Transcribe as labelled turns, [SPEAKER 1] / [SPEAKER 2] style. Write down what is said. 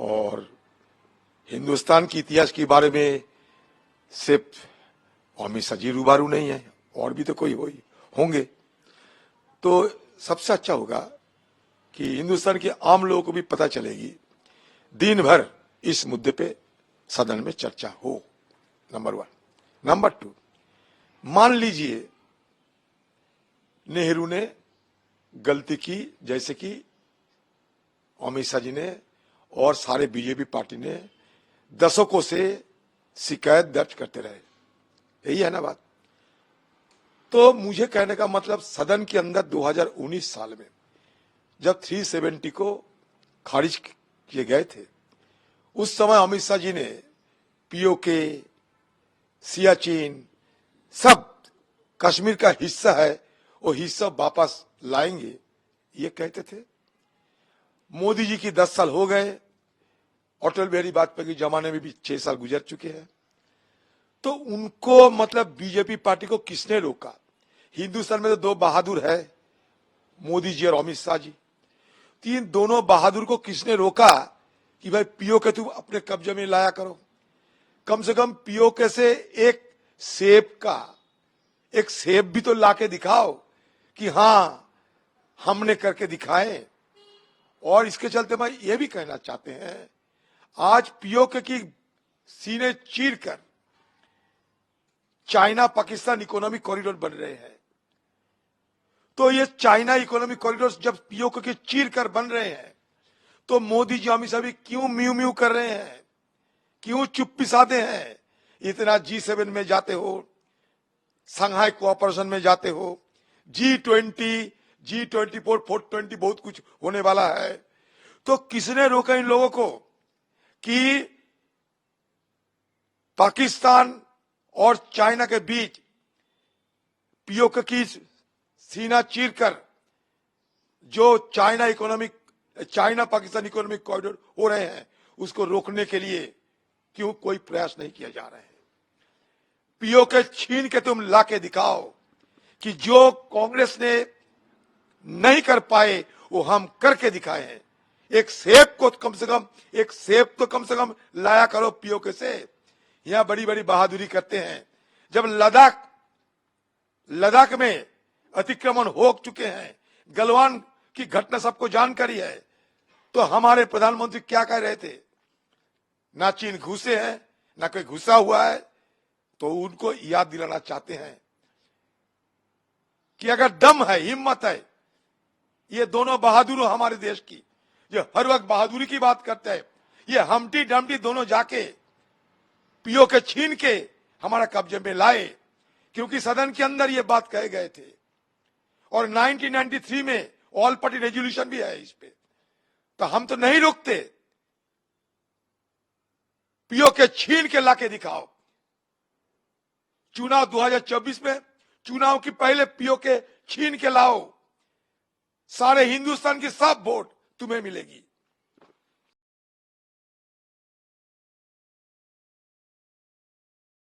[SPEAKER 1] और हिंदुस्तान के इतिहास के बारे में सिर्फ अमित शाह जी रूबरू नहीं है, और भी तो कोई होंगे। तो सबसे अच्छा होगा कि हिंदुस्तान के आम लोगों को भी पता चलेगी, दिन भर इस मुद्दे पे सदन में चर्चा हो, नंबर 1। नंबर 2, मान लीजिए नेहरू ने गलती की, जैसे कि अमित शाह जी ने और सारे बीजेपी पार्टी ने दशकों से शिकायत दर्ज करते रहे, यही है ना बात। तो मुझे कहने का मतलब, सदन के अंदर 2019 साल में जब 370 को खारिज किए गए थे, उस समय अमित शाह जी ने पीओके, सियाचिन, सब कश्मीर का हिस्सा है, वो हिस्सा वापस लाएंगे, ये कहते थे। मोदी जी की 10 साल हो गए, अटल बिहारी वाजपेयी के जमाने में भी 6 साल गुजर चुके हैं। तो उनको मतलब बीजेपी पार्टी को किसने रोका? हिंदुस्तान में तो 2 बहादुर है, मोदी जी और अमित शाह जी। तीन दोनों बहादुर को किसने रोका कि भाई पीओके तुम अपने कब्जे में लाया करो? कम से कम पीओके से एक सेब भी तो लाके दिखाओ कि हां हमने करके दिखाए। और इसके चलते मैं ये भी कहना चाहते हैं, आज पीओके की सीने चीरकर चाइना पाकिस्तान इकोनॉमिक कॉरिडोर बन रहे हैं। तो ये चाइना इकोनॉमिक कॉरिडोर जब पीओके के चीर कर बन रहे हैं, तो मोदी जी अमित शाह भी क्यों म्यू म्यू कर रहे हैं, क्यों चुप्पी साधे हैं? इतना G7 में जाते हो, संघाई कोऑपरेशन में जाते हो, G20, G24, 420 बहुत कुछ होने वाला है। तो किसने रोका इन लोगों को कि पाकिस्तान और चाइना के बीच पीओके की सीना चीरकर जो चाइना पाकिस्तान इकोनॉमिक कॉरिडोर हो रहे हैं, उसको रोकने के लिए क्यों कोई प्रयास नहीं किया जा रहा है? पीओके छीन के तुम लाके दिखाओ कि जो कांग्रेस ने नहीं कर पाए वो हम करके दिखाए हैं। एक सेब तो कम से कम लाया करो पीओके से। यहां बड़ी बड़ी बहादुरी करते हैं। जब लद्दाख में अतिक्रमण हो चुके हैं, गलवान की घटना सबको जानकारी है, तो हमारे प्रधानमंत्री क्या कह रहे थे? ना चीन घुसे हैं, ना कोई घुसा हुआ है। तो उनको याद दिलाना चाहते हैं कि अगर दम है, हिम्मत है, ये दोनों बहादुर हमारे देश की, जो हर वक्त बहादुरी की बात करते हैं, ये हमटी डमटी दोनों जाके पीओके छीन के हमारा कब्जे में लाए, क्योंकि सदन के अंदर ये बात कहे गए थे। और 1993 में ऑल पार्टी रेजोल्यूशन भी है इस पे। तो हम तो नहीं रुकते, पीओके छीन के लाके दिखाओ। चुनाव 2024 में, चुनाव की पहले पीओके छीन के लाओ, सारे हिंदुस्तान की सब वोट तुम्हें मिलेगी।